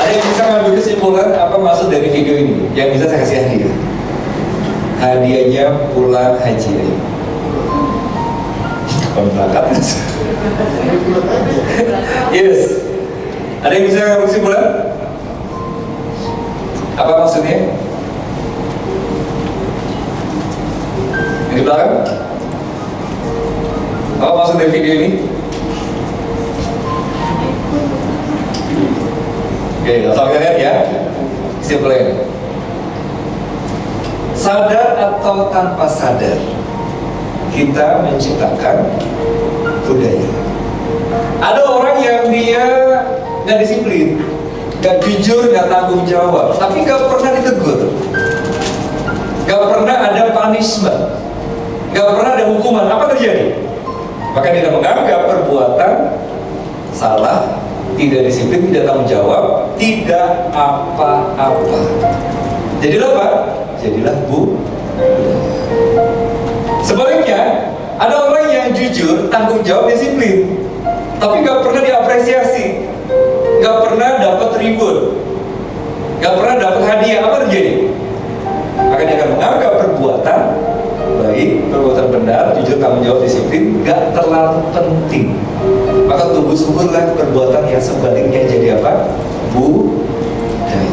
Ada yang bisa ngambil kesimpulan apa maksud dari video ini? Yang bisa saya kasih hadiah. Hadiahnya pulang haji aja. Kapan berangkat? Yes. Ada yang bisa ngambil kesimpulan? Apa maksudnya? Yang di belakang? Apa maksud dari video ini? Oke, langsung kita lihat ya. Kesimpulannya. Sadar atau tanpa sadar, kita menciptakan budaya. Ada orang yang dia nggak disiplin, nggak jujur, nggak tanggung jawab, tapi nggak pernah ditegur, nggak pernah ada punishment, nggak pernah ada hukuman. Apa terjadi? Maka dia menganggap perbuatan salah, tidak disiplin, tidak tanggung jawab, tidak apa-apa. Jadilah apa? Jadilah Sebaliknya, ada orang yang jujur, tanggung jawab, disiplin, tapi nggak pernah diapresiasi, nggak pernah dapat reward, nggak pernah dapat hadiah. Apa terjadi? Maka dia akan menganggap perbuatan baik, perbuatan benar, jujur, tanggung jawab, disiplin nggak terlalu penting. Maka tumbuh suburlah perbuatan yang sebaliknya jadi apa? Budaya.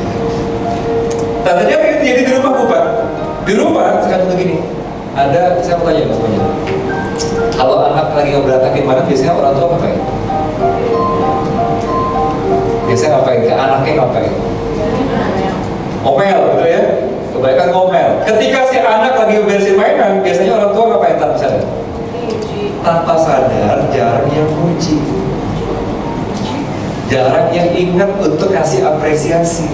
Tandanya apa yang terjadi di rumah, Bu Pak? Di rumah sekarang begini. Ada, saya mau tanya semuanya. Kalau anak lagi ngeberantakin mana, biasanya orang tua ngapain? Biasanya ngapain? Ke anaknya ngapain? Ngomel, betul ya? Kebanyakan ngomel. Ketika si anak lagi beresin mainan, biasanya orang tua ngapain tanpa sadar? Tanpa sadar, jarang yang muji, jarang yang ingat untuk kasih apresiasi.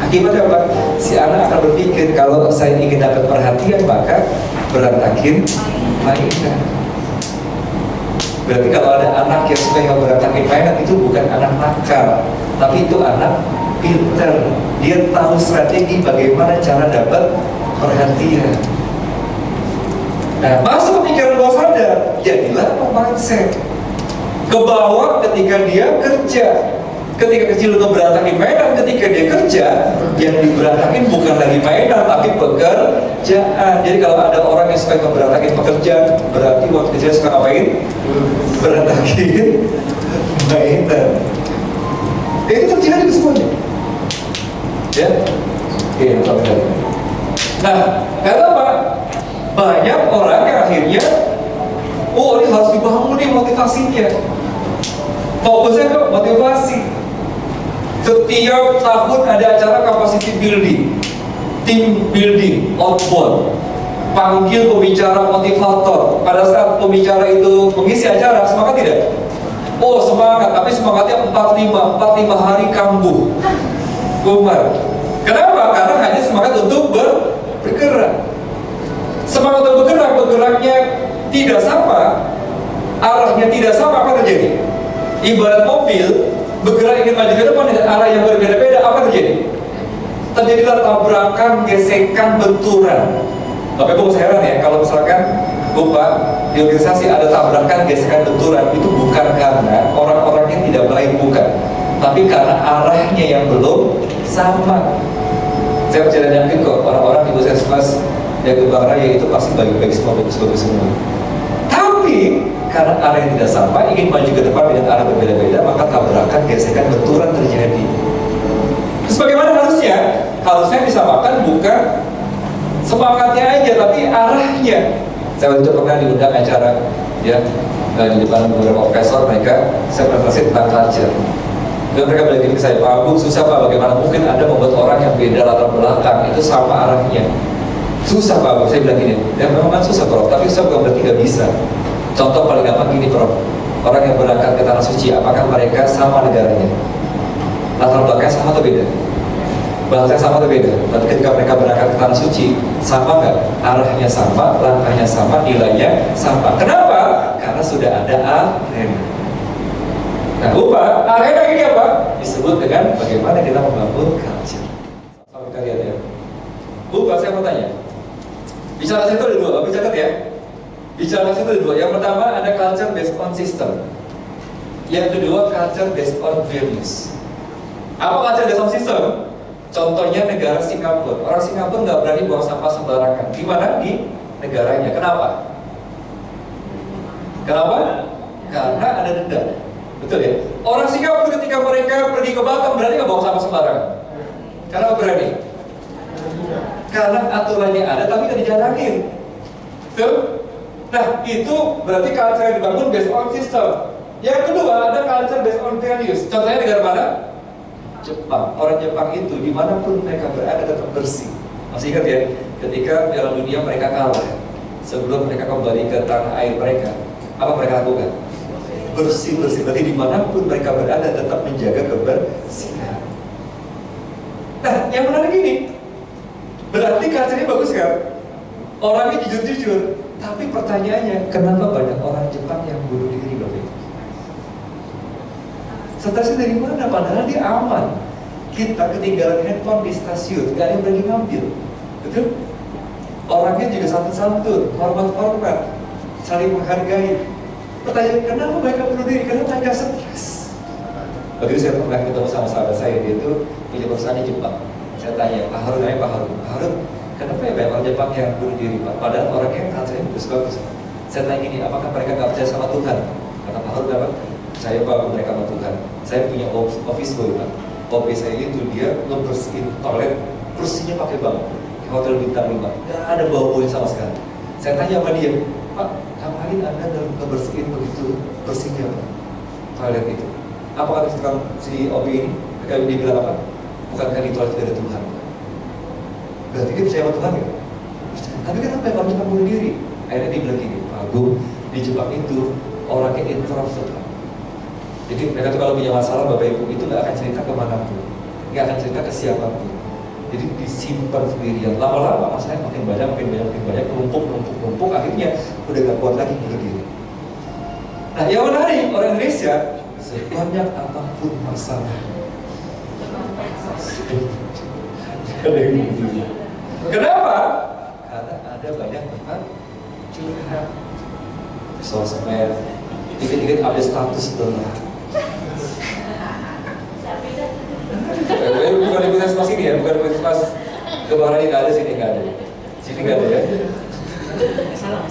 Akibatnya apa? Si anak akan berpikir, kalau saya ingin dapat perhatian, maka berantakin mainan. Berarti kalau ada anak yang suka yang berantakin mainan, itu bukan anak nakal, tapi itu anak pinter. Dia tahu strategi bagaimana cara dapat perhatian. Nah, masuk pikiran bawah sadar, jadilah mindset ke bawah ketika dia kerja. Ketika kecil untuk berantakin mainan, ketika dia kerja, yang diberantakin bukan lagi mainan, tapi pekerjaan. Jadi kalau ada orang yang suka berantakin pekerjaan, berarti waktu kecil suka ngapain? Berantakin mainan. Itu terjadi di semuanya. Ya? Oke, sampai tadi. Nah, karena apa? Banyak orang yang akhirnya, oh ini harus dibangun nih motivasinya. Fokusnya ke motivasi. Setiap tahun ada acara capacity building, team building, outbound. Panggil pembicara motivator. Pada saat pembicara itu mengisi acara, semangat tidak? Oh semangat, tapi semangatnya 45 hari kambuh, kumar. Kenapa? Karena hanya semangat untuk bergerak. Semangat untuk bergerak, bergeraknya tidak sama, arahnya tidak sama, apa terjadi? Ibarat mobil bergerak ingin maju ke depan dengan arah yang berbeda-beda, apa terjadi? Terjadilah tabrakan, gesekan, benturan. Tapi aku heran ya, kalau misalkan Bapak di organisasi ada tabrakan, gesekan, benturan, itu bukan karena orang-orangnya tidak baik, bukan, tapi karena arahnya yang belum sama. Saya percaya dan yakin kok orang-orang di puskesmas yang Gebang Raya itu pasti baik-baik semua, bagus-bagus semua. Tapi karena arah yang tidak sama, ingin maju ke depan dengan arah berbeda-beda, maka tabrakan, gesekan, benturan terjadi. Terus bagaimana harusnya? Harusnya disamakan bukan semangatnya aja, tapi arahnya. Saya waktu itu pernah diundang acara ya di depan beberapa profesor, saya presentasi tentang culture. Dan mereka bilang gini ke saya, Pak Agung, susah Pak, bagaimana mungkin Anda membuat orang yang beda latar belakang itu sama arahnya? Susah Pak Agung, saya bilang gini, ya memang kan susah Prof, tapi susah bukan berarti gak bisa. Contoh paling gampang gini Prof, orang yang berangkat ke tanah suci, apakah mereka sama negaranya? Latar belakangnya sama atau beda? Bahasanya sama atau beda? Tapi ketika mereka berangkat ke tanah suci, sama nggak? Arahnya sama, langkahnya sama, nilainya sama. Kenapa? Karena sudah ada arena. Nah, lupa, arena ini apa? Disebut dengan bagaimana kita membangun culture. Sama kita lihat ya. Lupa, saya mau tanya. Bicara situ ada dua, Bapak catat ya. Bicara situ ada dua. Yang pertama ada culture based on system. Yang kedua culture based on values. Apa culture based on system? Contohnya negara Singapura. Orang Singapura nggak berani buang sampah sembarangan. Di mana? Di negaranya. Kenapa? Kenapa? Karena ada denda. Betul ya? Orang Singapura ketika mereka pergi ke Batam berani nggak buang sampah sembarangan? Kenapa berani? Karena aturannya ada tapi nggak dijalanin. Betul? Nah, itu berarti culture yang dibangun based on system. Yang kedua, ada culture based on values. Contohnya negara mana? Jepang. Orang Jepang itu dimanapun mereka berada tetap bersih. Masih ingat ya? Ketika Piala Dunia mereka kalah, sebelum mereka kembali ke tanah air mereka, apa mereka lakukan? Bersih-bersih. Berarti dimanapun mereka berada tetap menjaga kebersihan. Nah, yang menarik ini, berarti culture-nya bagus kan? Orangnya jujur-jujur. Tapi pertanyaannya, kenapa banyak orang Jepang yang bunuh diri Bapak Ibu? Stasiun dari mana? Padahal dia aman. Kita ketinggalan handphone di stasiun, gak ada yang berani ngambil. Betul? Orangnya juga santun-santun, hormat-hormat, saling menghargai. Pertanyaan, kenapa mereka bunuh diri? Karena mereka stres. Waktu itu saya pernah ketemu sama sahabat saya, dia itu punya perusahaan di Jepang. Saya tanya, Pak Harun, kenapa ya banyak orang Jepang yang bunuh diri Pak? Padahal orangnya culture-nya bagus-bagus. Saya tanya gini, apakah mereka gak percaya sama Tuhan? Kata Pak Harun, apa? Saya bawa mereka sama Tuhan. Saya punya office boy Pak. Office saya itu dia ngebersihin toilet, bersihnya pakai banget. Hotel bintang 5, gak ada bau-baunya sama sekali. Saya tanya sama dia, Pak, ngapain Anda dalam ngebersihin begitu bersihnya Pak? Toilet itu. Apa kata si OB ini? Dia bilang apa? Bukankah di toilet tidak ada Tuhan? Berarti dia percaya sama Tuhan ya? Tapi kenapa ya orang Jepang bunuh diri? Akhirnya dia bilang gini, Pak Agung, di Jepang itu orangnya introvert Pak. Jadi mereka tuh kalau punya masalah Bapak Ibu itu gak akan cerita kemanapun, gak akan cerita ke siapapun. Jadi disimpan sendirian. Lama-lama masalahnya makin banyak, numpuk, akhirnya udah gak kuat lagi bunuh diri. Nah, yang menarik orang Indonesia, sebanyak apapun masalah, kenapa? Karena ada banyak tempat curhat, sosmed, dikit-dikit update status dolar. Bukan di pas ini ya, bukan di pas kebarannya nggak ada, sini nggak ada, sini nggak ada ya. Salah.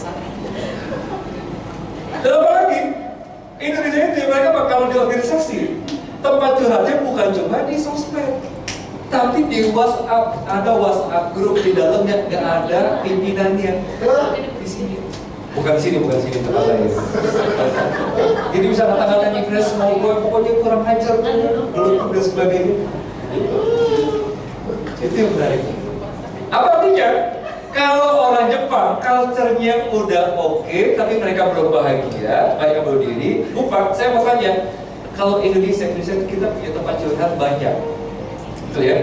Dan apa lagi? Indonesia itu mereka bakal di organisasi tempat curhatnya bukan cuma di sosmed, tapi di WhatsApp. Ada WhatsApp grup di dalamnya nggak ada pimpinannya. Di sini. Bukan di sini tempat lain. Jadi bisa kata-katanya Ignas mau gue pokoknya kurang ajar, belum dan sebagainya. Itu yang menarik. Apa artinya? Kalau orang Jepang, culture-nya udah oke, tapi mereka belum bahagia, mereka bunuh diri. Bukan, saya mau tanya, kalau Indonesia kita punya tempat curhat banyak, betul ya?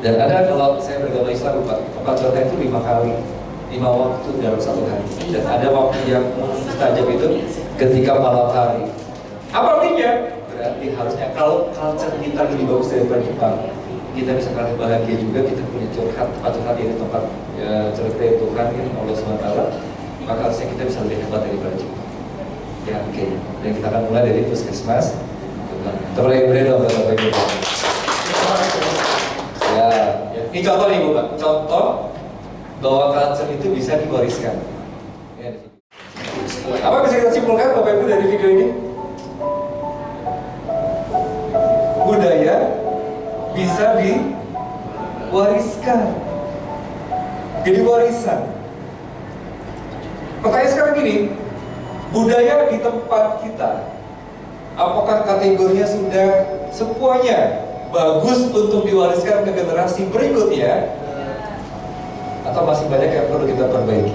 Dan ada kalau saya beragama Islam, tempat curhat itu 5 kali. 5 waktu dalam satu hari. Dan ada waktu yang mustajab itu ketika malam hari. Apa artinya? Berarti harusnya kalau culture kita lebih bagus daripada Jepang, kita bisa lebih bahagia juga. Kita punya tempat curhat ini tempat cerita Tuhan yang Allah SWT, maka harusnya kita bisa lebih hebat daripada Jepang. Ya oke. Dan kita akan mulai dari puskesmas. Terlalu beri dong Bapak Ibu. Ya, ini contoh nih Bapak. Contoh bahwa culture itu bisa diwariskan. Apa bisa kita simpulkan Bapak Ibu dari video ini? Budaya bisa diwariskan. Jadi warisan. Pertanyaan sekarang gini, budaya di tempat kita, apakah kategorinya sudah semuanya bagus untuk diwariskan ke generasi berikutnya? Atau masih banyak yang perlu kita perbaiki?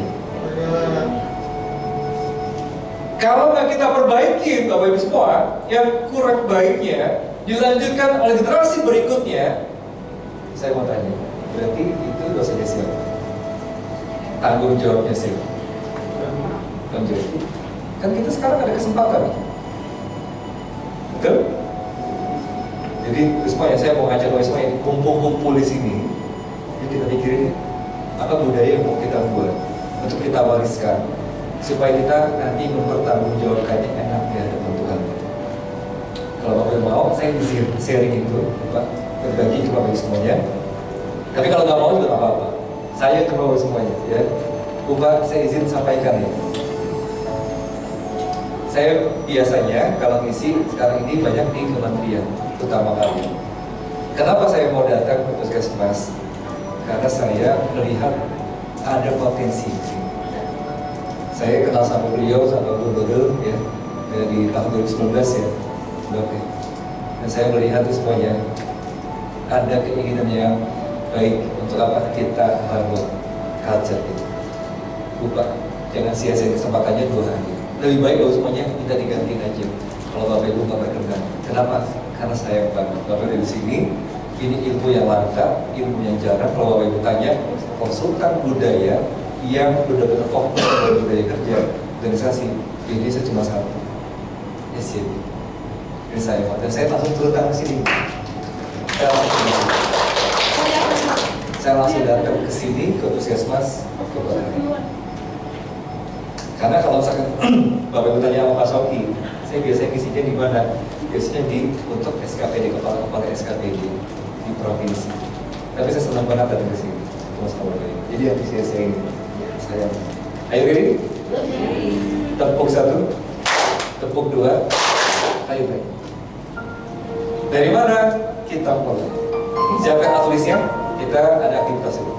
Kalau nggak kita perbaiki, Bapak Ibu semua, yang kurang baiknya dilanjutkan oleh generasi berikutnya, saya mau tanya, berarti itu dosanya siapa? Tanggung jawabnya siapa? Tanggung jawab. Kan kita sekarang ada kesempatan, betul? Jadi semua ya, saya mau ngajak semua yang kumpul-kumpul di sini, yuk kita pikirin apa budaya yang mau kita buat untuk kita wariskan supaya kita nanti mempertanggungjawabkannya enak di hadapan Tuhan. Kalau Bapak mau, saya sharing itu, Pak. dibagi ke Bapak Ibu semuanya. Tapi kalau nggak mau juga nggak apa-apa. Saya ke Bapak Ibu semuanya, ya. Bapak, saya izin sampaikan ya. Saya biasanya kalau ngisi sekarang ini banyak di kementerian, terutama kali. Kenapa saya mau datang ke Puskesmas? Karena saya melihat ada potensi. Saya kenal sama beliau, sama Bu Dodol, ya, dari tahun 2019 ya. Oke. Dan saya melihat itu semuanya ada keinginan yang baik untuk apa kita bangun culture itu. Lupa, jangan sia-sia kesempatannya 2 hari. Lebih baik kalau semuanya kita digantiin aja. Kalau Bapak Ibu nggak berkenan. Kenapa? Karena saya banget. Bapak Ibu di sini, ini ilmu yang langka, ilmu yang jarang. Kalau Bapak Ibu tanya, konsultan budaya yang benar-benar fokus pada budaya kerja organisasi di Indonesia cuma 1. SCB. Ini saya, dan saya langsung turun tangan sini. Saya langsung datang ke sini ke Puskesmas ke Bali. Karena kalau misalkan Bapak Ibu tanya sama Pak Soki, saya biasanya ngisinya di mana? Biasanya untuk SKPD, kepala SKPD di provinsi. Tapi saya senang banget datang ke sini, Mas Bapak Ibu. Jadi yang saya ini, saya. Ayo ready? Tepuk 1, tepuk 2, ayo baik. Dari mana kita mulai? Siapkan tulisnya, kita ada aktivitas itu.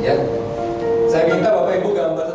Ya, saya minta Bapak Ibu gambar